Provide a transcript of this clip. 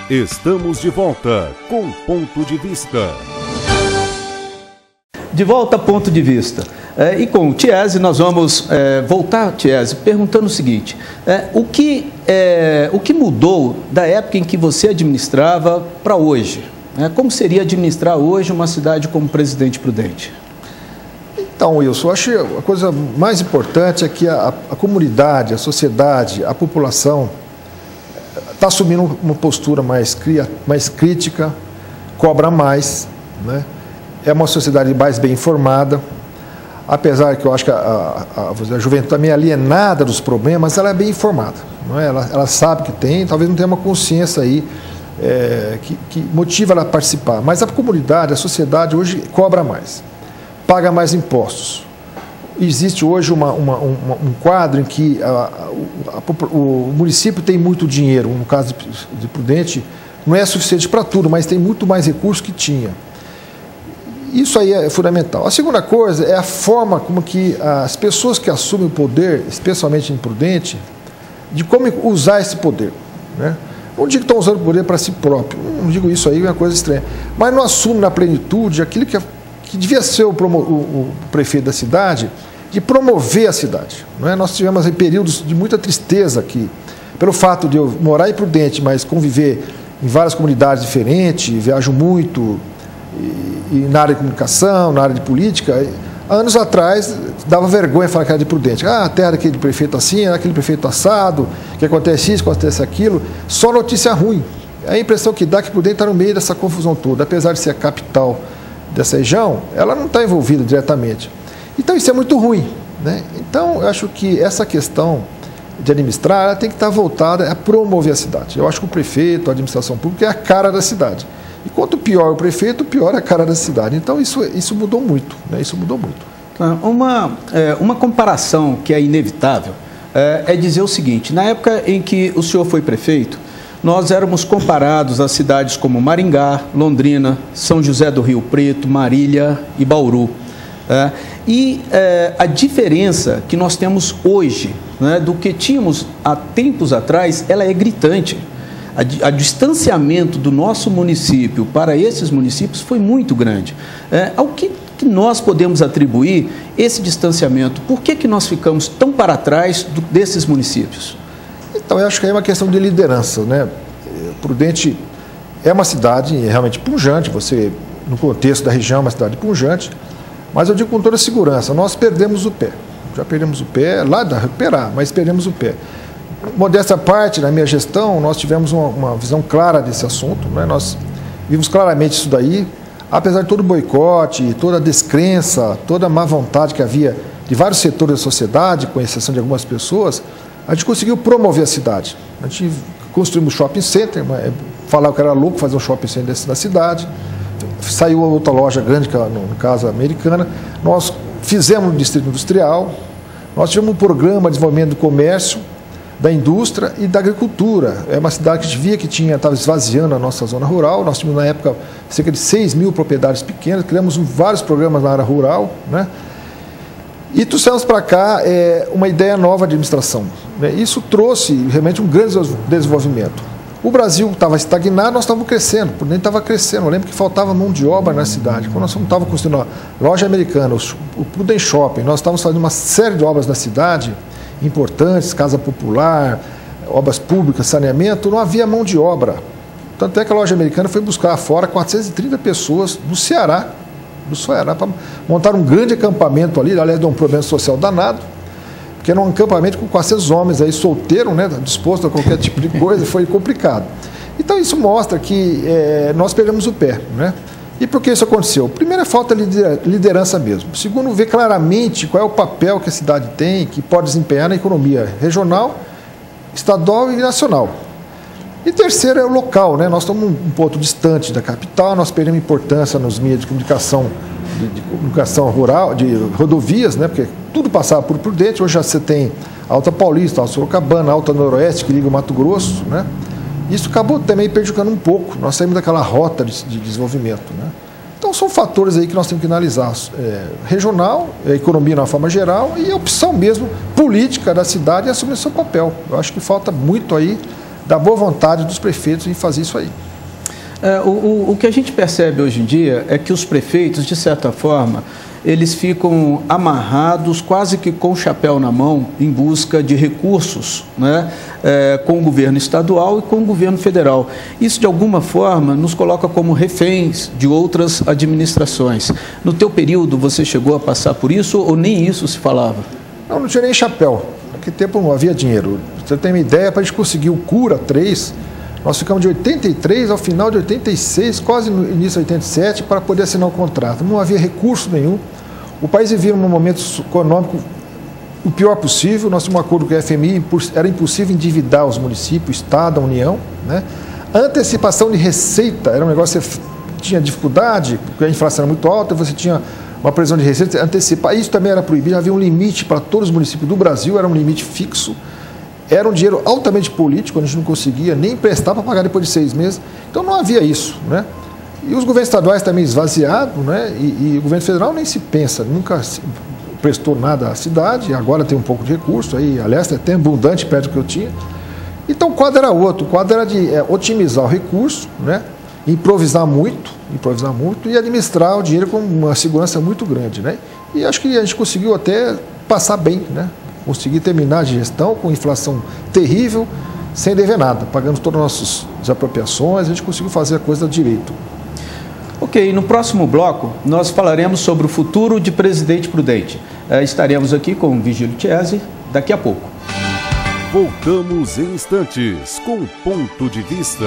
Estamos de volta com Ponto de Vista. De volta a Ponto de Vista. E com o Tiesi nós vamos voltar, Tiesi, perguntando o seguinte: o que mudou da época em que você administrava para hoje? Como seria administrar hoje uma cidade como Presidente Prudente? Então, Wilson, eu acho que a coisa mais importante é que a comunidade, a sociedade, a população está assumindo uma postura mais crítica, cobra mais, né? É uma sociedade mais bem informada, apesar que eu acho que a juventude também é alienada dos problemas, ela é bem informada, não é? Ela sabe que tem, talvez não tenha uma consciência aí que motiva ela a participar, mas a comunidade, a sociedade hoje cobra mais, paga mais impostos. Existe hoje um quadro em que o município tem muito dinheiro, no caso de Prudente, não é suficiente para tudo, mas tem muito mais recursos que tinha. Isso aí é fundamental. A segunda coisa é a forma como que as pessoas que assumem o poder, especialmente em Prudente, de como usar esse poder, né? Não digo que estão usando o poder para si próprio, não digo isso aí, é uma coisa estranha, mas não assume na plenitude aquilo que devia ser o prefeito da cidade, de promover a cidade, não é? Nós tivemos aí períodos de muita tristeza aqui, pelo fato de eu morar em Prudente, mas conviver em várias comunidades diferentes, viajo muito, e na área de comunicação, na área de política. Anos atrás, dava vergonha falar que era de Prudente. A terra daquele prefeito assim, aquele prefeito assado, que acontece isso, que acontece aquilo, só notícia ruim. A impressão que dá é que Prudente está no meio dessa confusão toda, apesar de ser a capital dessa região, ela não está envolvida diretamente. Então isso é muito ruim, né? Então eu acho que essa questão de administrar, ela tem que estar voltada a promover a cidade. Eu acho que o prefeito, a administração pública é a cara da cidade. E quanto pior o prefeito, pior é a cara da cidade. Então isso mudou muito, né? Isso mudou muito. Uma comparação que é inevitável é dizer o seguinte: na época em que o senhor foi prefeito, nós éramos comparados a cidades como Maringá, Londrina, São José do Rio Preto, Marília e Bauru. A diferença que nós temos hoje, né, do que tínhamos há tempos atrás, ela é gritante. O distanciamento do nosso município para esses municípios foi muito grande. Ao que nós podemos atribuir esse distanciamento? Por que nós ficamos tão para trás desses municípios? Então, eu acho que é uma questão de liderança, né? Prudente é uma cidade realmente pujante, você, no contexto da região, é uma cidade pujante, mas eu digo com toda segurança, nós perdemos o pé. Já perdemos o pé, lá dá recuperar, mas perdemos o pé. Modéstia à parte, na minha gestão, nós tivemos uma visão clara desse assunto, né? Nós vimos claramente isso daí, apesar de todo o boicote, toda a descrença, toda a má vontade que havia de vários setores da sociedade, com exceção de algumas pessoas, a gente conseguiu promover a cidade. A gente construímos um shopping center, falava que era louco fazer um shopping center desse na cidade, saiu outra loja grande, no caso americana, nós fizemos um distrito industrial, nós tivemos um programa de desenvolvimento do comércio, da indústria e da agricultura. É uma cidade que a gente via que estava esvaziando a nossa zona rural. Nós tínhamos, na época, cerca de 6 mil propriedades pequenas, criamos vários programas na área rural, né? E trouxemos para cá uma ideia nova de administração, né? Isso trouxe realmente um grande desenvolvimento. O Brasil estava estagnado, nós estávamos crescendo, Prudente estava crescendo. Eu lembro que faltava mão de obra na cidade. Quando nós estávamos construindo a loja americana, o Prudente Shopping, nós estávamos fazendo uma série de obras na cidade, importantes, casa popular, obras públicas, saneamento, não havia mão de obra. Tanto é que a loja americana foi buscar fora 430 pessoas do Ceará, para montar um grande acampamento ali. Aliás, deu um problema social danado, porque era um acampamento com 400 homens aí solteiros, né, disposto a qualquer tipo de coisa, foi complicado. Então isso mostra que nós perdemos o pé, né? E por que isso aconteceu? Primeiro, é falta de liderança mesmo. Segundo, ver claramente qual é o papel que a cidade tem, que pode desempenhar na economia regional, estadual e nacional. E terceiro, é o local, né? Nós estamos um ponto distante da capital, nós perdemos importância nos meios de comunicação, rural, de rodovias, né? Porque tudo passava por Prudente. Hoje já você tem a Alta Paulista, a Sorocabana, a Alta Noroeste, que liga o Mato Grosso, né? Isso acabou também prejudicando um pouco. Nós saímos daquela rota de desenvolvimento, né? Então são fatores aí que nós temos que analisar. Regional, a economia de uma forma geral e a opção mesmo política da cidade e assumir seu papel. Eu acho que falta muito aí da boa vontade dos prefeitos em fazer isso aí. O que a gente percebe hoje em dia é que os prefeitos, de certa forma, eles ficam amarrados quase que com o chapéu na mão em busca de recursos, né, com o governo estadual e com o governo federal. Isso, de alguma forma, nos coloca como reféns de outras administrações. No teu período, você chegou a passar por isso ou nem isso se falava? Não tinha nem chapéu. Naquele tempo não havia dinheiro. Você tem uma ideia, para a gente conseguir o Cura 3, nós ficamos de 83 ao final de 86, quase no início de 87, para poder assinar o contrato. Não havia recurso nenhum. O país vivia num momento econômico o pior possível. Nós tínhamos um acordo com a FMI, era impossível endividar os municípios, o Estado, a União, né? A antecipação de receita era um negócio que você tinha dificuldade, porque a inflação era muito alta, você tinha uma previsão de receita, antecipar. Isso também era proibido, havia um limite para todos os municípios do Brasil, era um limite fixo. Era um dinheiro altamente político, a gente não conseguia nem emprestar para pagar depois de 6 meses. Então não havia isso, né? E os governos estaduais também esvaziados, né? E o governo federal nem se pensa, nunca prestou nada à cidade, agora tem um pouco de recurso, aí, aliás, é até abundante perto do que eu tinha. Então o quadro era outro, o quadro era de otimizar o recurso, né? Improvisar muito e administrar o dinheiro com uma segurança muito grande, né? E acho que a gente conseguiu até passar bem, né? Conseguir terminar a gestão com inflação terrível, sem dever nada, pagando todas as nossas desapropriações, a gente conseguiu fazer a coisa direito. Ok, no próximo bloco nós falaremos sobre o futuro de Presidente Prudente. Estaremos aqui com o Vigílio Chiesi daqui a pouco. Voltamos em instantes com Ponto de Vista.